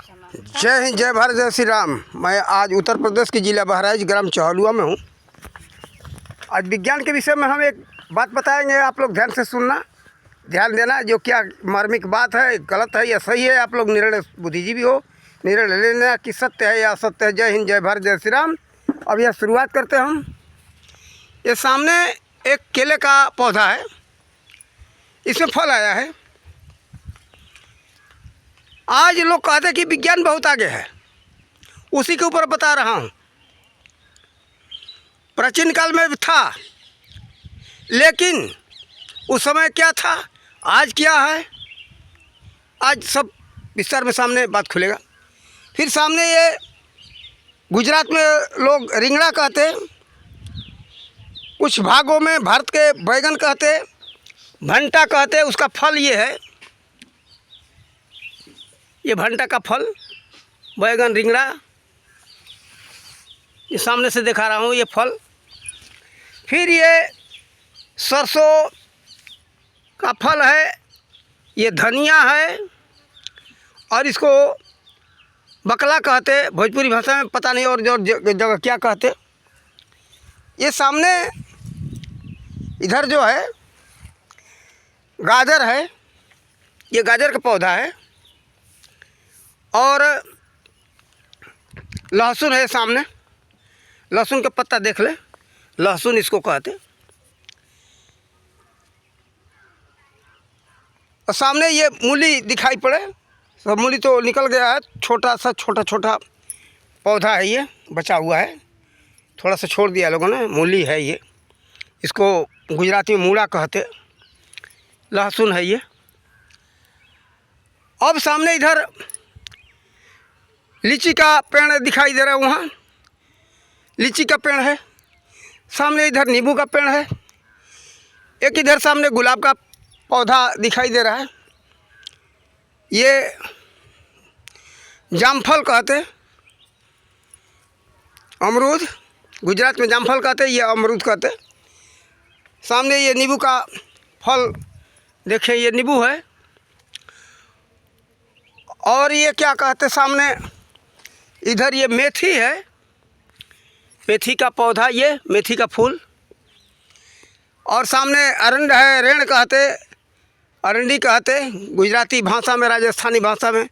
जय हिंद, जय भारत, जय श्री राम। मैं आज उत्तर प्रदेश के ज़िला बहराइच ग्राम चहलुआ में हूँ। आज विज्ञान के विषय में हम एक बात बताएंगे, आप लोग ध्यान से सुनना, ध्यान देना। जो क्या मार्मिक बात है, गलत है या सही है, आप लोग निर्णय बुद्धिजीवी हो, निर्णय ले लेना कि सत्य है या असत्य है। जय हिंद, जय भारत, जय श्री राम। अब यह शुरुआत करते हैं हम। ये सामने एक केले का पौधा है, इसमें फल आया है। आज लोग कहते हैं कि विज्ञान बहुत आगे है, उसी के ऊपर बता रहा हूँ। प्राचीन काल में भी था, लेकिन उस समय क्या था, आज क्या है, आज सब विस्तार में सामने बात खुलेगा। फिर सामने ये गुजरात में लोग रिंगड़ा कहते, कुछ भागों में भारत के बैगन कहते, भंटा कहते। उसका फल ये है, ये भंटा का फल, बैगन, रिंगड़ा, ये सामने से दिखा रहा हूँ ये फल। फिर ये सरसों का फल है, ये धनिया है, और इसको बकला कहते भोजपुरी भाषा में, पता नहीं और जो जगह क्या कहते। ये सामने इधर जो है गाजर है, ये गाजर का पौधा है, और लहसुन है सामने। लहसुन का पत्ता देख ले, लहसुन इसको कहते। और सामने ये मूली दिखाई पड़े, सब मूली तो निकल गया है, छोटा सा छोटा पौधा है, ये बचा हुआ है, थोड़ा सा छोड़ दिया लोगों ने। मूली है ये, इसको गुजराती में मूड़ा कहते। लहसुन है ये। अब सामने इधर लीची का पेड़ दिखाई दे रहा है, वहाँ लीची का पेड़ है। सामने इधर नींबू का पेड़ है। एक इधर सामने गुलाब का पौधा दिखाई दे रहा है, ये जामफल कहते, अमरूद, गुजरात में जामफल कहते, ये अमरूद कहते। सामने ये नींबू का फल देखें, ये नींबू है। और ये क्या कहते, सामने इधर ये मेथी है, मेथी का पौधा, ये मेथी का फूल। और सामने अरंड है, रेण कहते, अरंडी कहते गुजराती भाषा में, राजस्थानी भाषा में।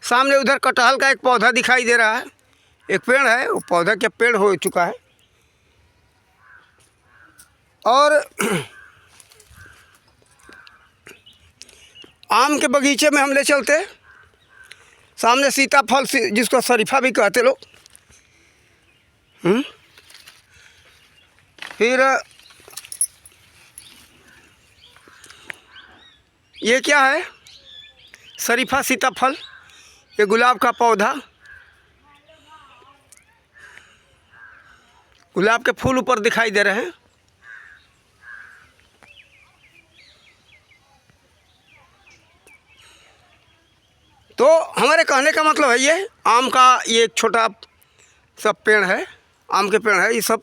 सामने उधर कटहल का एक पौधा दिखाई दे रहा है, एक पेड़ है, वो पौधा के पेड़ हो चुका है। और आम के बगीचे में हम ले चलते। सामने सीताफल, जिसको शरीफा भी कहते लोग। फिर ये क्या है, शरीफा, सीताफल, ये गुलाब का पौधा, गुलाब के फूल ऊपर दिखाई दे रहे हैं। तो हमारे कहने का मतलब है, ये आम का ये एक छोटा सब पेड़ है, आम के पेड़ है ये सब।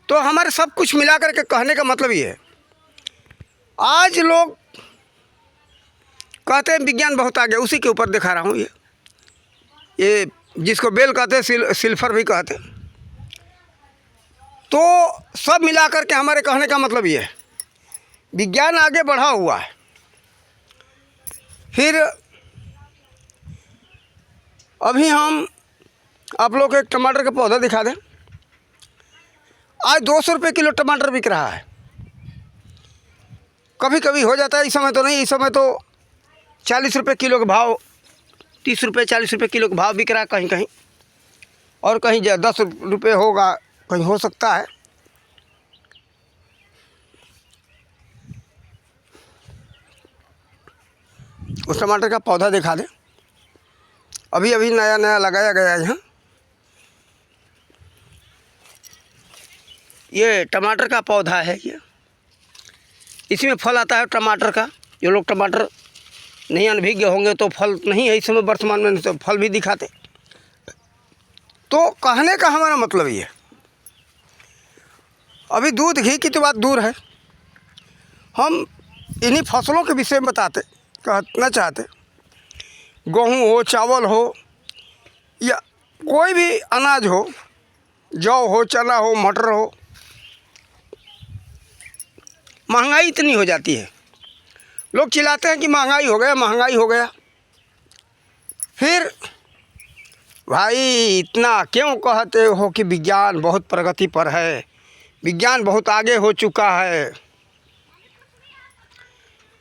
तो हमारे सब कुछ मिला कर के कहने का मतलब ये है, आज लोग कहते हैं विज्ञान बहुत आगे, उसी के ऊपर दिखा रहा हूँ। ये जिसको बेल कहते, सिल्फर भी कहते। तो सब मिला कर के हमारे कहने का मतलब ये है, विज्ञान आगे बढ़ा हुआ है। फिर अभी हम आप लोग को एक टमाटर का पौधा दिखा दें। आज 200 रुपये किलो टमाटर बिक रहा है। कभी कभी हो जाता है, इस समय तो नहीं, इस समय तो 40 रुपये किलो का भाव, 30 रुपये 40 रुपये किलो का भाव बिक रहा है कहीं कहीं, और कहीं 10 रुपये होगा, कहीं हो सकता है। उस टमाटर का पौधा दिखा दें, अभी अभी नया नया लगाया गया है यहाँ। ये टमाटर का पौधा है, ये इसमें फल आता है टमाटर का। जो लोग टमाटर नहीं अनभिज्ञ होंगे तो फल नहीं है इस समय वर्तमान में, तो फल भी दिखाते। तो कहने का हमारा मतलब ये, अभी दूध घी की तो बात दूर है, हम इन्हीं फसलों के विषय में कहना चाहते। गेहूँ हो, चावल हो या कोई भी अनाज हो, जौ हो, चना हो, मटर हो, महंगाई इतनी हो जाती है। लोग चिल्लाते हैं कि महंगाई हो गया, महंगाई हो गया। फिर भाई इतना क्यों कहते हो कि विज्ञान बहुत प्रगति पर है, विज्ञान बहुत आगे हो चुका है,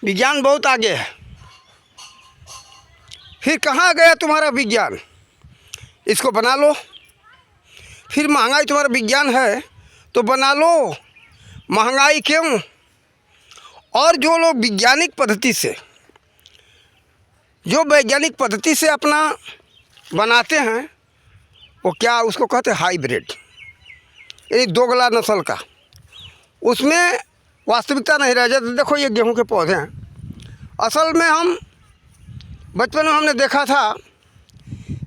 विज्ञान बहुत आगे है। फिर कहाँ गया तुम्हारा विज्ञान? इसको बना लो। फिर महंगाई तुम्हारा विज्ञान है तो बना लो, महंगाई क्यों? और जो लोग वैज्ञानिक पद्धति से अपना बनाते हैं वो क्या उसको कहते हैं हाइब्रिड, यानी दोगला नस्ल का, उसमें वास्तविकता नहीं रह जाती। देखो ये गेहूं के पौधे हैं, असल में हम बचपन में हमने देखा था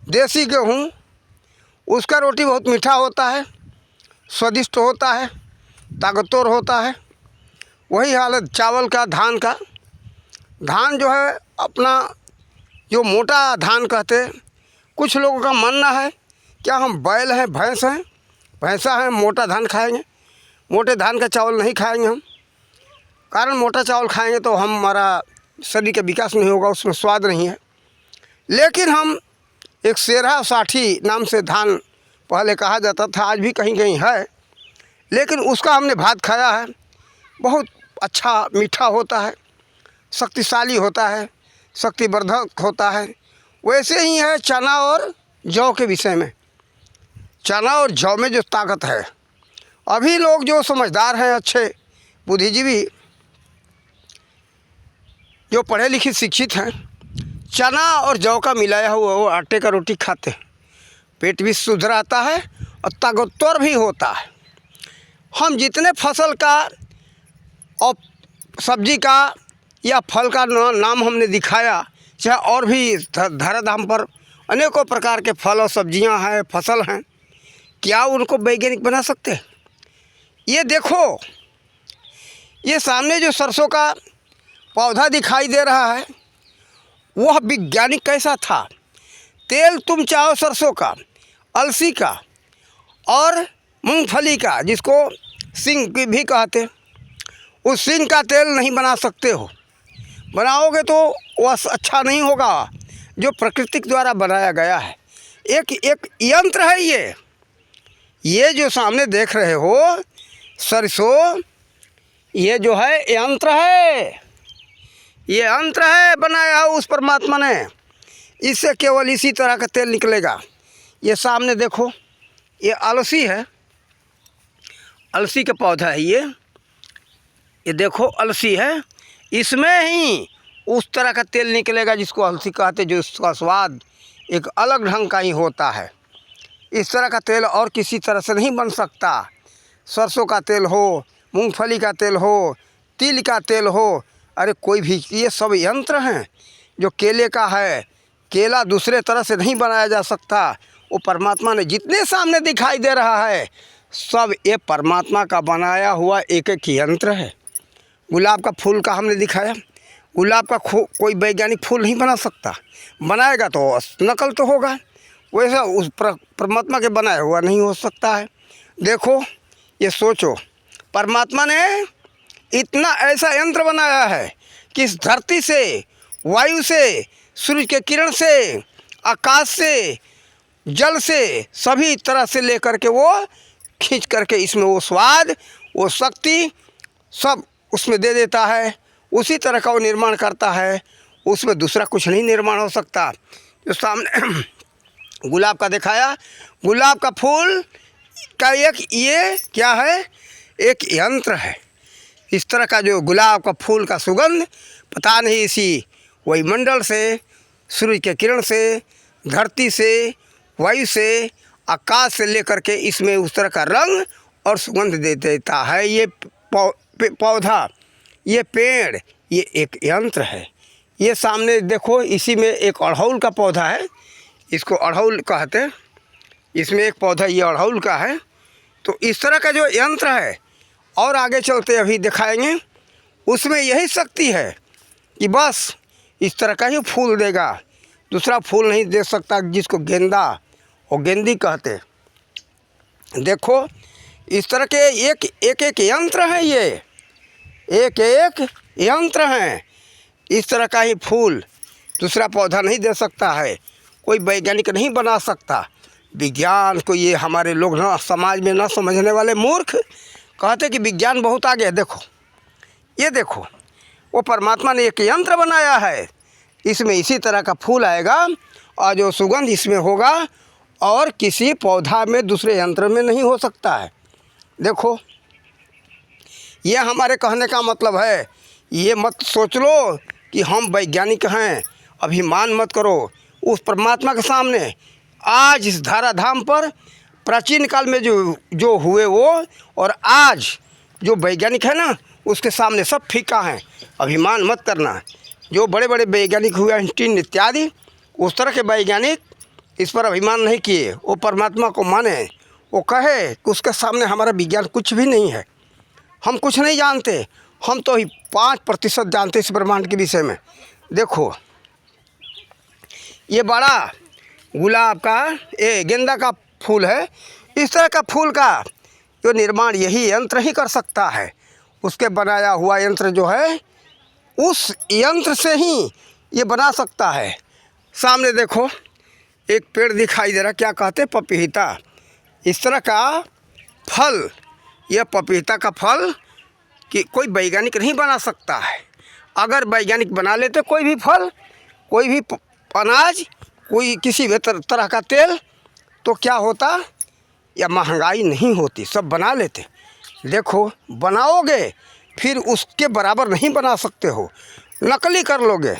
देसी गेहूं, उसका रोटी बहुत मीठा होता है, स्वादिष्ट होता है, ताकतवर होता है। वही हालत चावल का, धान का। धान जो है अपना जो मोटा धान कहते हैं, कुछ लोगों का मानना है क्या हम बैल हैं, भैंसा हैं, मोटा धान खाएंगे, मोटे धान का चावल नहीं खाएंगे हम, कारण मोटा चावल खाएंगे तो हमारा शरीर का विकास नहीं होगा, उसमें स्वाद नहीं है। लेकिन हम एक सेरा साठी नाम से धान पहले कहा जाता था, आज भी कहीं कहीं है, लेकिन उसका हमने भात खाया है, बहुत अच्छा मीठा होता है, शक्तिशाली होता है, शक्तिवर्धक होता है। वैसे ही है चना और जौ के विषय में। चना और जौ में जो ताकत है, अभी लोग जो समझदार हैं, अच्छे बुद्धिजीवी, जो पढ़े लिखे शिक्षित हैं, चना और जौ का मिलाया हुआ वो आटे का रोटी खाते हैं, पेट भी शुद्ध रहता है और ताकतवर भी होता है। हम जितने फसल का और सब्जी का या फल का नाम हमने दिखाया, चाहे और भी धराधाम पर अनेकों प्रकार के फल और सब्जियां हैं, फसल हैं, क्या उनको वैज्ञानिक बना सकते हैं? ये देखो, ये सामने जो सरसों का पौधा दिखाई दे रहा है, वह वैज्ञानिक कैसा था? तेल तुम चाहो सरसों का, अलसी का और मूंगफली का, जिसको सिंग भी कहते, उस सिंग का तेल नहीं बना सकते हो। बनाओगे तो वह अच्छा नहीं होगा, जो प्रकृति द्वारा बनाया गया है। एक यंत्र है ये जो सामने देख रहे हो सरसों, ये जो है यंत्र है, ये यंत्र है बनाया है उस परमात्मा ने। इससे केवल इसी तरह का तेल निकलेगा। ये सामने देखो, ये अलसी है, अलसी का पौधा है ये देखो अलसी है, इसमें ही उस तरह का तेल निकलेगा जिसको अलसी कहते, जो उसका स्वाद एक अलग ढंग का ही होता है। इस तरह का तेल और किसी तरह से नहीं बन सकता। सरसों का तेल हो, मूंगफली का तेल हो, तिल का तेल हो, अरे कोई भी, ये सब यंत्र हैं। जो केले का है, केला दूसरे तरह से नहीं बनाया जा सकता। वो परमात्मा ने जितने सामने दिखाई दे रहा है, सब ये परमात्मा का बनाया हुआ एक एक यंत्र है। गुलाब का फूल का हमने दिखाया, गुलाब का कोई वैज्ञानिक फूल नहीं बना सकता, बनाएगा तो नकल तो होगा, वैसा उस परमात्मा के बनाया हुआ नहीं हो सकता है। देखो, ये सोचो, परमात्मा ने इतना ऐसा यंत्र बनाया है कि इस धरती से, वायु से, सूरज के किरण से, आकाश से, जल से, सभी तरह से लेकर के वो खींच करके इसमें वो स्वाद, वो शक्ति सब उसमें दे देता है। उसी तरह का वो निर्माण करता है, उसमें दूसरा कुछ नहीं निर्माण हो सकता। जो सामने गुलाब का दिखाया, गुलाब का फूल का एक ये क्या है, एक यंत्र है। इस तरह का जो गुलाब का फूल का सुगंध, पता नहीं इसी वायुमंडल से, सूरज के किरण से, धरती से, वायु से, आकाश से लेकर के इसमें उस तरह का रंग और सुगंध दे देता है। ये पौधा, ये पेड़, ये एक यंत्र है। ये सामने देखो, इसी में एक अड़हुल का पौधा है, इसको अड़हुल कहते हैं। इसमें एक पौधा ये अड़हुल का है। तो इस तरह का जो यंत्र है, और आगे चलते अभी दिखाएंगे, उसमें यही शक्ति है कि बस इस तरह का ही फूल देगा, दूसरा फूल नहीं दे सकता, जिसको गेंदा और गेंदी कहते। देखो इस तरह के एक एक यंत्र हैं, ये एक एक यंत्र हैं। इस तरह का ही फूल दूसरा पौधा नहीं दे सकता है, कोई वैज्ञानिक नहीं बना सकता। विज्ञान को ये हमारे लोग ना, समाज में ना समझने वाले मूर्ख कहते कि विज्ञान बहुत आगे है। देखो ये देखो, वो परमात्मा ने एक यंत्र बनाया है, इसमें इसी तरह का फूल आएगा और जो सुगंध इसमें होगा और किसी पौधा में दूसरे यंत्र में नहीं हो सकता है। देखो ये हमारे कहने का मतलब है, ये मत सोच लो कि हम वैज्ञानिक हैं, अभिमान मत करो उस परमात्मा के सामने। आज इस धराधाम पर प्राचीन काल में जो हुए वो और आज जो वैज्ञानिक है ना, उसके सामने सब फीका हैं। अभिमान मत करना। जो बड़े बड़े वैज्ञानिक हुए आइंस्टीन इत्यादि, उस तरह के वैज्ञानिक इस पर अभिमान नहीं किए, वो परमात्मा को माने, वो कहे कि उसके सामने हमारा विज्ञान कुछ भी नहीं है, हम कुछ नहीं जानते, हम तो ही 5% जानते इस ब्रह्मांड के विषय में। देखो ये बड़ा गुलाब का, ये गेंदा का फूल है। इस तरह का फूल का जो निर्माण यही यंत्र ही कर सकता है। उसके बनाया हुआ यंत्र जो है, उस यंत्र से ही ये बना सकता है। सामने देखो एक पेड़ दिखाई दे रहा, क्या कहते, पपीता। इस तरह का फल, यह पपीता का फल कि कोई वैज्ञानिक नहीं बना सकता है। अगर वैज्ञानिक बना लेते कोई भी फल, कोई भी अनाज, कोई किसी भी तरह का तेल, तो क्या होता, या महंगाई नहीं होती, सब बना लेते। देखो बनाओगे फिर उसके बराबर नहीं बना सकते हो, नकली कर लोगे,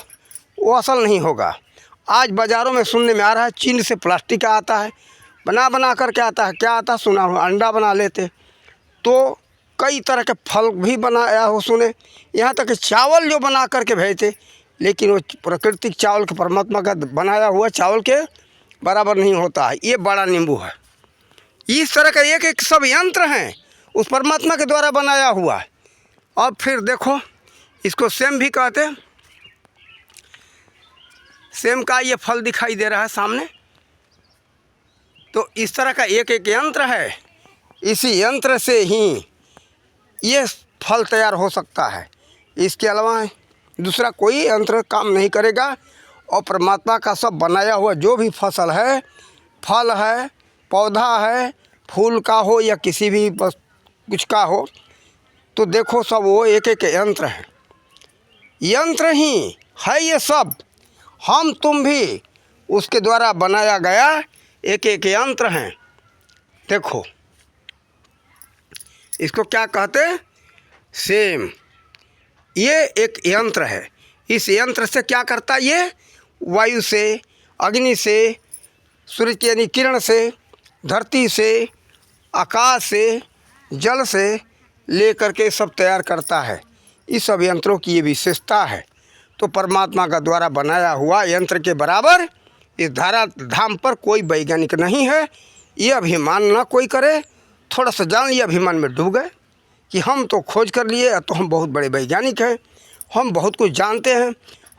वो असल नहीं होगा। आज बाज़ारों में सुनने में आ रहा है चीन से प्लास्टिक का आता है, बना करके आता है, क्या आता सुना हो, अंडा बना लेते। तो कई तरह के फल भी बनाया हो सुने, यहाँ तक कि चावल जो बना करके भेजते, लेकिन वो प्राकृतिक चावल के, परमात्मा का बनाया हुआ चावल के बराबर नहीं होता है। ये बड़ा नींबू है। इस तरह का एक एक सब यंत्र हैं उस परमात्मा के द्वारा बनाया हुआ। अब फिर देखो इसको सेम भी कहते हैं। सेम का ये फल दिखाई दे रहा है सामने। तो इस तरह का एक एक यंत्र है, इसी यंत्र से ही ये फल तैयार हो सकता है। इसके अलावा दूसरा कोई यंत्र काम नहीं करेगा। और परमात्मा का सब बनाया हुआ जो भी फसल है, फल है, पौधा है, फूल का हो या किसी भी कुछ का हो, तो देखो सब वो एक एक यंत्र है। यंत्र ही है ये सब, हम तुम भी उसके द्वारा बनाया गया एक एक यंत्र हैं। देखो इसको क्या कहते हैं, सेम। ये एक यंत्र है। इस यंत्र से क्या करता है, ये वायु से, अग्नि से, सूर्य की यानी किरण से, धरती से, आकाश से, जल से लेकर के सब तैयार करता है। इस सब यंत्रों की ये विशेषता है। तो परमात्मा का द्वारा बनाया हुआ यंत्र के बराबर इस धराधाम पर कोई वैज्ञानिक नहीं है। ये अभिमान ना कोई करे। थोड़ा सा जान लिए अभिमान में डूब गए कि हम तो खोज कर लिए, तो हम बहुत बड़े वैज्ञानिक हैं, हम बहुत कुछ जानते हैं,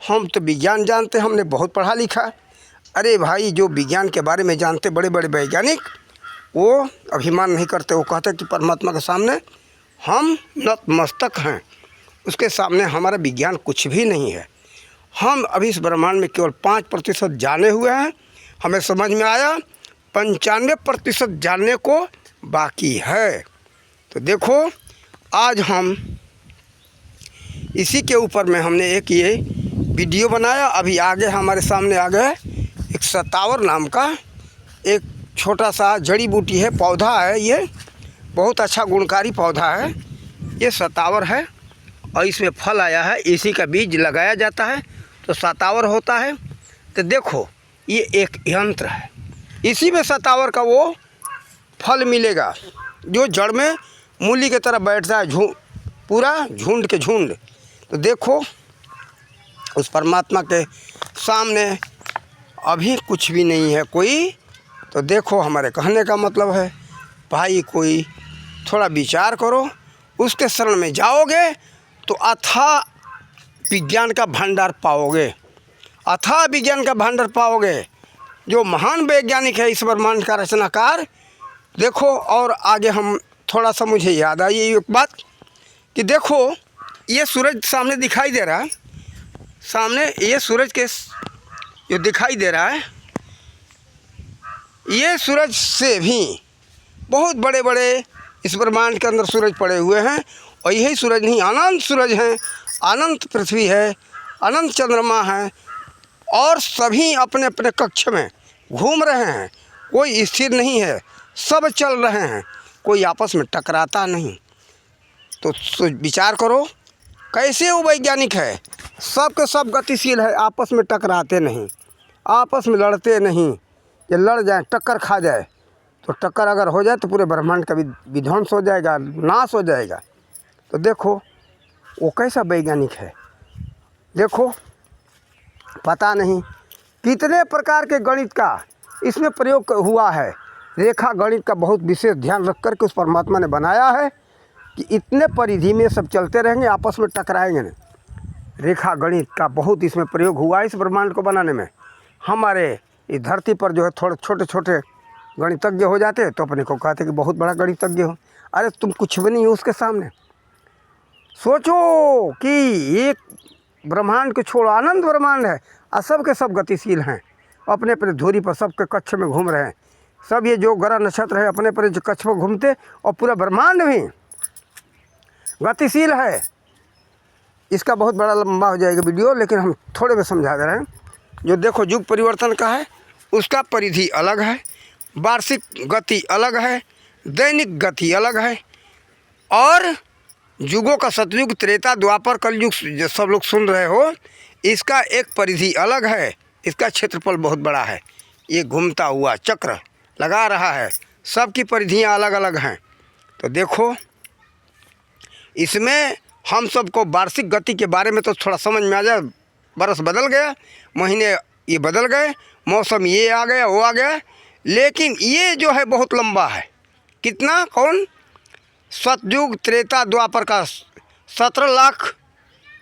हम तो विज्ञान जानते हैं, हमने बहुत पढ़ा लिखा। अरे भाई, जो विज्ञान के बारे में जानते बड़े बड़े वैज्ञानिक, वो अभिमान नहीं करते। वो कहते कि परमात्मा के सामने हम नतमस्तक हैं, उसके सामने हमारा विज्ञान कुछ भी नहीं है। हम अभी इस ब्रह्मांड में केवल 5% जाने हुए हैं। हमें समझ में आया 95% जानने को बाकी है। तो देखो आज हम इसी के ऊपर में हमने एक ये वीडियो बनाया। अभी आगे हमारे सामने आ गए एक सतावर नाम का एक छोटा सा जड़ी बूटी है, पौधा है। ये बहुत अच्छा गुणकारी पौधा है। ये सतावर है और इसमें फल आया है। इसी का बीज लगाया जाता है तो सतावर होता है। तो देखो ये एक यंत्र है, इसी में सतावर का वो फल मिलेगा जो जड़ में मूली की तरह बैठता है, पूरा झुंड के झुंड। तो देखो उस परमात्मा के सामने अभी कुछ भी नहीं है कोई। तो देखो हमारे कहने का मतलब है भाई, कोई थोड़ा विचार करो, उसके शरण में जाओगे तो अथाह विज्ञान का भंडार पाओगे। अथाह विज्ञान का भंडार पाओगे। जो महान वैज्ञानिक है इस ब्रह्मांड का रचनाकार। देखो, और आगे हम थोड़ा सा मुझे याद आई एक बात कि देखो, ये सूरज सामने दिखाई दे रहा है, सामने ये सूरज के जो दिखाई दे रहा है, ये सूरज से भी बहुत बड़े बड़े इस ब्रह्मांड के अंदर सूरज पड़े हुए हैं। और यही सूरज नहीं, अनंत सूरज हैं, अनंत पृथ्वी है, अनंत चंद्रमा है, और सभी अपने अपने कक्ष में घूम रहे हैं। कोई स्थिर नहीं है, सब चल रहे हैं, कोई आपस में टकराता नहीं। तो विचार करो कैसे वो वैज्ञानिक है। सब के सब गतिशील है, आपस में टकराते नहीं, आपस में लड़ते नहीं। ये लड़ जाए, टक्कर खा जाए, तो टक्कर अगर हो जाए तो पूरे ब्रह्मांड का विध्वंस हो जाएगा, नाश हो जाएगा। तो देखो वो कैसा वैज्ञानिक है। देखो, पता नहीं कितने प्रकार के गणित का इसमें प्रयोग हुआ है। रेखा गणित का बहुत विशेष ध्यान रख कर के उस परमात्मा ने बनाया है कि इतने परिधि में सब चलते रहेंगे, आपस में टकराएंगे नहीं। रेखा गणित का बहुत इसमें प्रयोग हुआ है इस ब्रह्मांड को बनाने में। हमारे इस धरती पर जो है थोड़े छोटे छोटे गणितज्ञ हो जाते तो अपने को कहते कि बहुत बड़ा गणितज्ञ हो। अरे तुम कुछ भी नहीं हो उसके सामने। सोचो कि एक ब्रह्मांड को छोड़ो, अनंत ब्रह्मांड है और सब के सब गतिशील हैं, अपने अपने धुरी पर सबके कक्ष में घूम रहे हैं। सब ये जो ग्रह नक्षत्र है अपने अपने कक्ष पर घूमते, और पूरा ब्रह्मांड भी गतिशील है। इसका बहुत बड़ा लंबा हो जाएगा वीडियो, लेकिन हम थोड़े में समझा दे रहे हैं। जो देखो युग परिवर्तन का है उसका परिधि अलग है, वार्षिक गति अलग है, दैनिक गति अलग है, और युगों का सतयुग, त्रेता, द्वापर, कलयुग जो सब लोग सुन रहे हो, इसका एक परिधि अलग है। इसका क्षेत्रफल बहुत बड़ा है, ये घूमता हुआ चक्र लगा रहा है, सबकी परिधियाँ अलग अलग हैं। तो देखो इसमें हम सबको वार्षिक गति के बारे में तो थोड़ा समझ में आ जाए। बरस बदल गया, महीने ये बदल गए, मौसम ये आ गया वो आ गया, लेकिन ये जो है बहुत लंबा है। कितना, कौन? सतयुग, त्रेता, द्वापर का 17 लाख,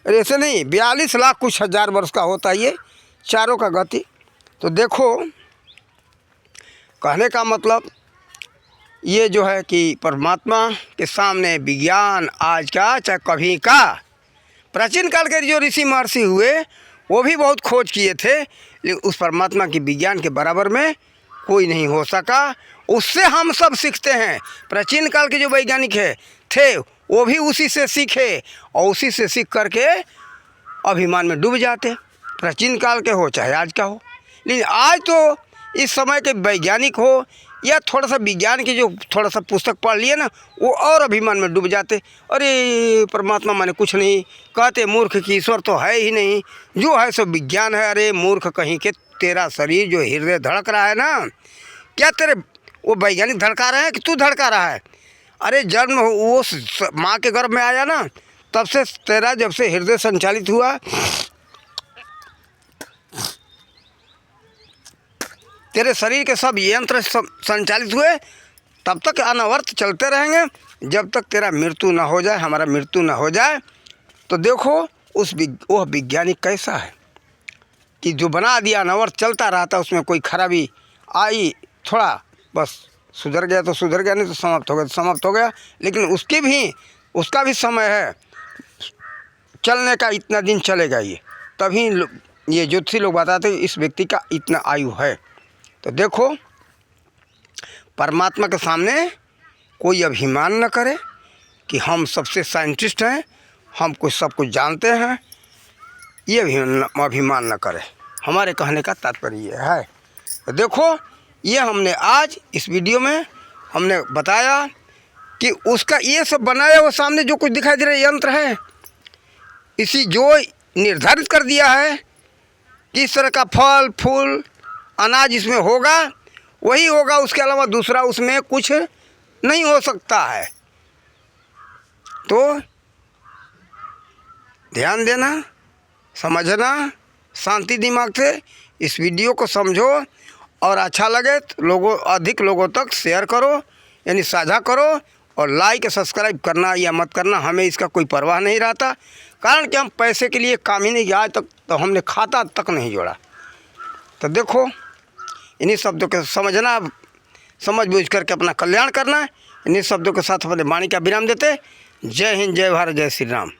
ऐसे नहीं 42 लाख कुछ हज़ार वर्ष का होता है ये चारों का गति। तो देखो कहने का मतलब ये जो है कि परमात्मा के सामने विज्ञान आज का चाहे कभी का, प्राचीन काल के जो ऋषि महर्षि हुए वो भी बहुत खोज किए थे, लेकिन उस परमात्मा की विज्ञान के बराबर में कोई नहीं हो सका। उससे हम सब सीखते हैं। प्राचीन काल के जो वैज्ञानिक थे वो भी उसी से सीखे, और उसी से सीख करके अभिमान में डूब जाते, प्राचीन काल के हो चाहे आज का हो। लेकिन आज तो इस समय के वैज्ञानिक हो या थोड़ा सा विज्ञान की जो थोड़ा सा पुस्तक पढ़ लिए ना, वो और अभिमान में डूब जाते। अरे परमात्मा माने कुछ नहीं, कहते मूर्ख की ईश्वर तो है ही नहीं, जो है सब विज्ञान है। अरे मूर्ख कहीं के, तेरा शरीर जो हृदय धड़क रहा है ना, क्या तेरे वो वैज्ञानिक धड़का रहे हैं कि तू धड़का रहा है? अरे जन्म वो माँ के गर्भ में आया ना, तब से तेरा जब से हृदय संचालित हुआ, तेरे शरीर के सब यंत्र संचालित हुए, तब तक अनवरत चलते रहेंगे जब तक तेरा मृत्यु ना हो जाए, हमारा मृत्यु ना हो जाए। तो देखो वह वैज्ञानिक कैसा है कि जो बना दिया, अनवरत चलता रहा था, उसमें कोई खराबी आई, थोड़ा बस सुधर गया तो सुधर गया, नहीं तो समाप्त हो गया तो समाप्त हो गया। लेकिन उसका भी समय है चलने का, इतना दिन चलेगा ये, तभी ये ज्योतिषी लोग बताते हैं इस व्यक्ति का इतना आयु है। तो देखो परमात्मा के सामने कोई अभिमान न करे कि हम सबसे साइंटिस्ट हैं, हम कुछ सब कुछ जानते हैं, ये अभिमान न करे। हमारे कहने का तात्पर्य ये है। तो देखो ये हमने आज इस वीडियो में हमने बताया कि उसका ये सब बनाया हुआ सामने जो कुछ दिखाई दे रहा है यंत्र है, इसी जो निर्धारित कर दिया है कि इस तरह का फल फूल अनाज इसमें होगा, वही होगा, उसके अलावा दूसरा उसमें कुछ नहीं हो सकता है। तो ध्यान देना, समझना, शांति दिमाग से इस वीडियो को समझो, और अच्छा लगे तो अधिक लोगों तक शेयर करो, यानी साझा करो, और लाइक सब्सक्राइब करना या मत करना हमें इसका कोई परवाह नहीं रहता। कारण कि हम पैसे के लिए काम ही नहीं किया आज तक। तो हमने खाता तक नहीं जोड़ा। तो देखो, इन्हीं शब्दों के समझना, समझ बूझ करके अपना कल्याण करना है। इन्हीं शब्दों के साथ अपने वाणी का विराम देते। जय हिंद, जय भारत, जय श्री राम।